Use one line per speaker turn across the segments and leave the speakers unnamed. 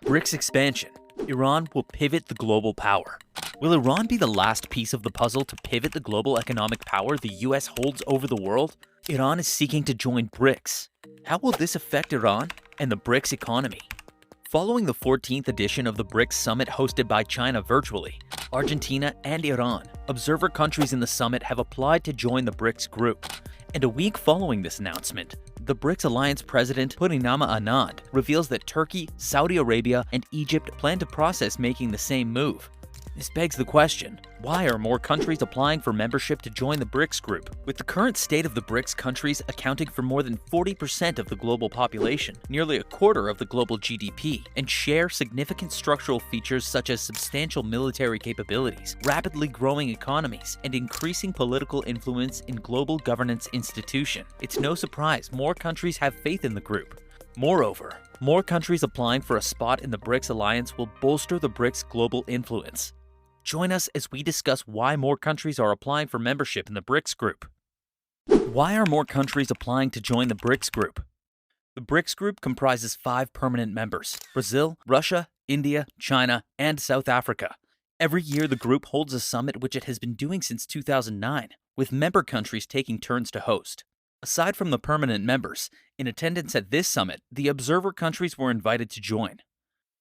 BRICS expansion. Iran will pivot the global power. Will Iran be the last piece of the puzzle to pivot the global economic power the US holds over the world? Iran is seeking to join BRICS. How will this affect Iran and the BRICS economy? Following the 14th edition of the BRICS summit hosted by China virtually, Argentina and Iran, observer countries in the summit, have applied to join the BRICS group. And a week following this announcement, the BRICS-alliance president Purnima Anand reveals that Turkey, Saudi Arabia, and Egypt plan to process making the same move. This begs the question, why are more countries applying for membership to join the BRICS group? With the current state of the BRICS countries accounting for more than 40% of the global population, nearly a quarter of the global GDP, and share significant structural features such as substantial military capabilities, rapidly growing economies, and increasing political influence in global governance institution, it's no surprise more countries have faith in the group. Moreover, more countries applying for a spot in the BRICS alliance will bolster the BRICS global influence. Join us as we discuss why more countries are applying for membership in the BRICS group. Why are more countries applying to join the BRICS group? The BRICS group comprises 5 permanent members: Brazil, Russia, India, China, and South Africa. Every year, the group holds a summit, which it has been doing since 2009, with member countries taking turns to host. Aside from the permanent members, in attendance at this summit, the observer countries were invited to join.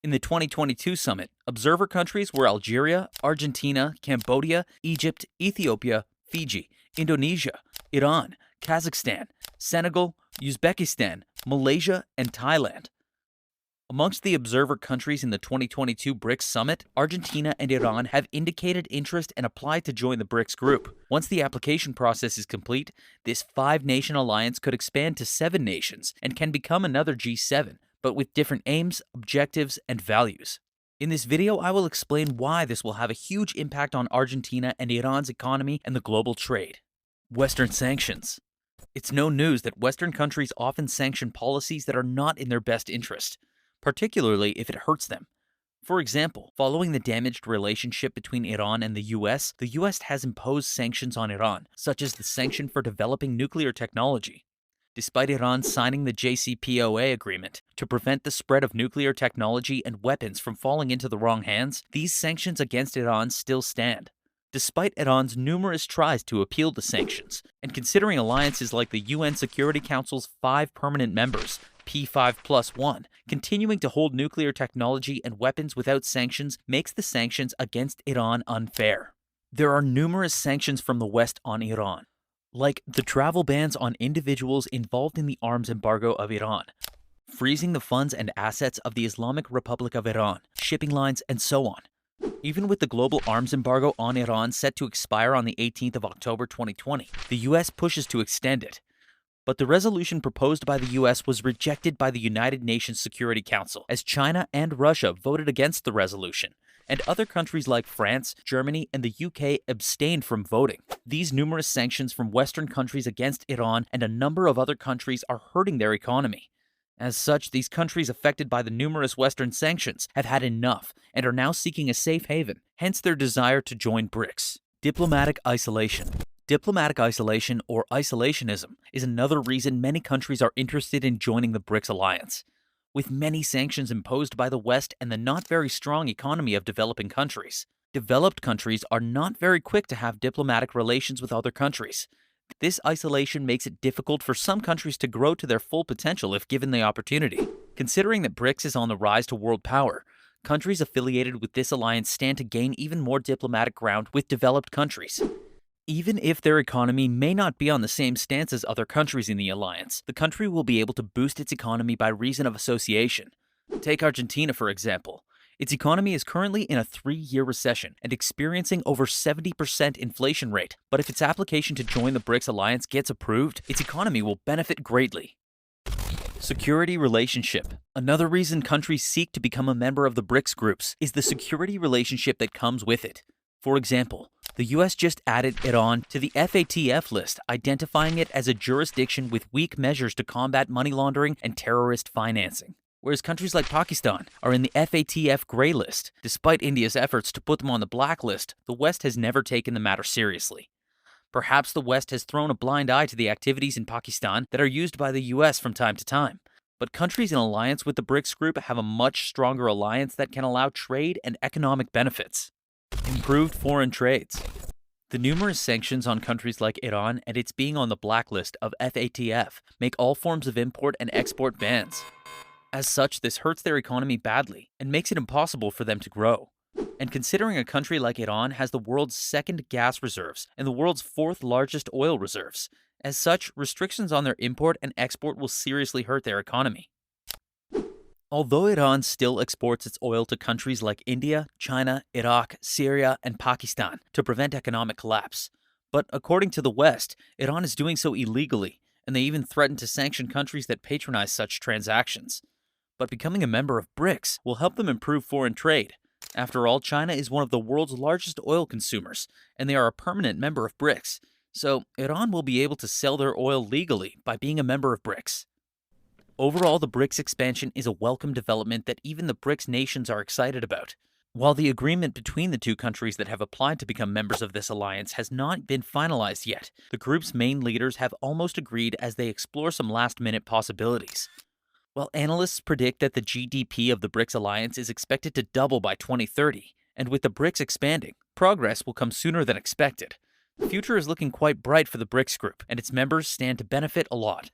In the 2022 summit, observer countries were Algeria, Argentina, Cambodia, Egypt, Ethiopia, Fiji, Indonesia, Iran, Kazakhstan, Senegal, Uzbekistan, Malaysia, and Thailand. Amongst the observer countries in the 2022 BRICS summit, Argentina and Iran have indicated interest and applied to join the BRICS group. Once the application process is complete, this 5-nation alliance could expand to 7 nations and can become another G7, but with different aims, objectives, and values. In this video, I will explain why this will have a huge impact on Argentina and Iran's economy and the global trade. Western sanctions. It's no news that Western countries often sanction policies that are not in their best interest, particularly if it hurts them. For example, following the damaged relationship between Iran and the US has imposed sanctions on Iran, such as the sanction for developing nuclear technology. Despite Iran signing the JCPOA agreement to prevent the spread of nuclear technology and weapons from falling into the wrong hands, these sanctions against Iran still stand. Despite Iran's numerous tries to appeal the sanctions, and considering alliances like the UN Security Council's 5 permanent members, P5+1, continuing to hold nuclear technology and weapons without sanctions makes the sanctions against Iran unfair. There are numerous sanctions from the West on Iran, like the travel bans on individuals involved in the arms embargo of Iran, freezing the funds and assets of the Islamic Republic of Iran, shipping lines, and so on. Even with the global arms embargo on Iran set to expire on the 18th of October 2020, the US pushes to extend it. But the resolution proposed by the US was rejected by the United Nations Security Council, as China and Russia voted against the resolution, and other countries like France, Germany, and the UK abstained from voting. These numerous sanctions from Western countries against Iran and a number of other countries are hurting their economy. As such, these countries affected by the numerous Western sanctions have had enough and are now seeking a safe haven, hence their desire to join BRICS. Diplomatic isolation. Diplomatic isolation, or isolationism, is another reason many countries are interested in joining the BRICS alliance. With many sanctions imposed by the West and the not very strong economy of developing countries, developed countries are not very quick to have diplomatic relations with other countries. This isolation makes it difficult for some countries to grow to their full potential if given the opportunity. Considering that BRICS is on the rise to world power, countries affiliated with this alliance stand to gain even more diplomatic ground with developed countries. Even if their economy may not be on the same stance as other countries in the alliance, the country will be able to boost its economy by reason of association. Take Argentina, for example. Its economy is currently in a 3-year recession and experiencing over 70% inflation rate, but if its application to join the BRICS alliance gets approved, its economy will benefit greatly. Security relationship. Another reason countries seek to become a member of the BRICS groups is the security relationship that comes with it. For example, the US just added Iran to the FATF list, identifying it as a jurisdiction with weak measures to combat money laundering and terrorist financing. Whereas countries like Pakistan are in the FATF gray list. Despite India's efforts to put them on the black list, the West has never taken the matter seriously. Perhaps the West has thrown a blind eye to the activities in Pakistan that are used by the US from time to time. But countries in alliance with the BRICS group have a much stronger alliance that can allow trade and economic benefits. Improved foreign trades. The numerous sanctions on countries like Iran and its being on the blacklist of FATF make all forms of import and export bans. As such, this hurts their economy badly and makes it impossible for them to grow. And considering a country like Iran has the world's second gas reserves and the world's fourth largest oil reserves, as such, restrictions on their import and export will seriously hurt their economy. Although Iran still exports its oil to countries like India, China, Iraq, Syria, and Pakistan to prevent economic collapse, but according to the West, Iran is doing so illegally, and they even threaten to sanction countries that patronize such transactions. But becoming a member of BRICS will help them improve foreign trade. After all, China is one of the world's largest oil consumers, and they are a permanent member of BRICS, so Iran will be able to sell their oil legally by being a member of BRICS. Overall, the BRICS expansion is a welcome development that even the BRICS nations are excited about. While the agreement between the two countries that have applied to become members of this alliance has not been finalized yet, the group's main leaders have almost agreed as they explore some last-minute possibilities. While analysts predict that the GDP of the BRICS alliance is expected to double by 2030, and with the BRICS expanding, progress will come sooner than expected. The future is looking quite bright for the BRICS group, and its members stand to benefit a lot.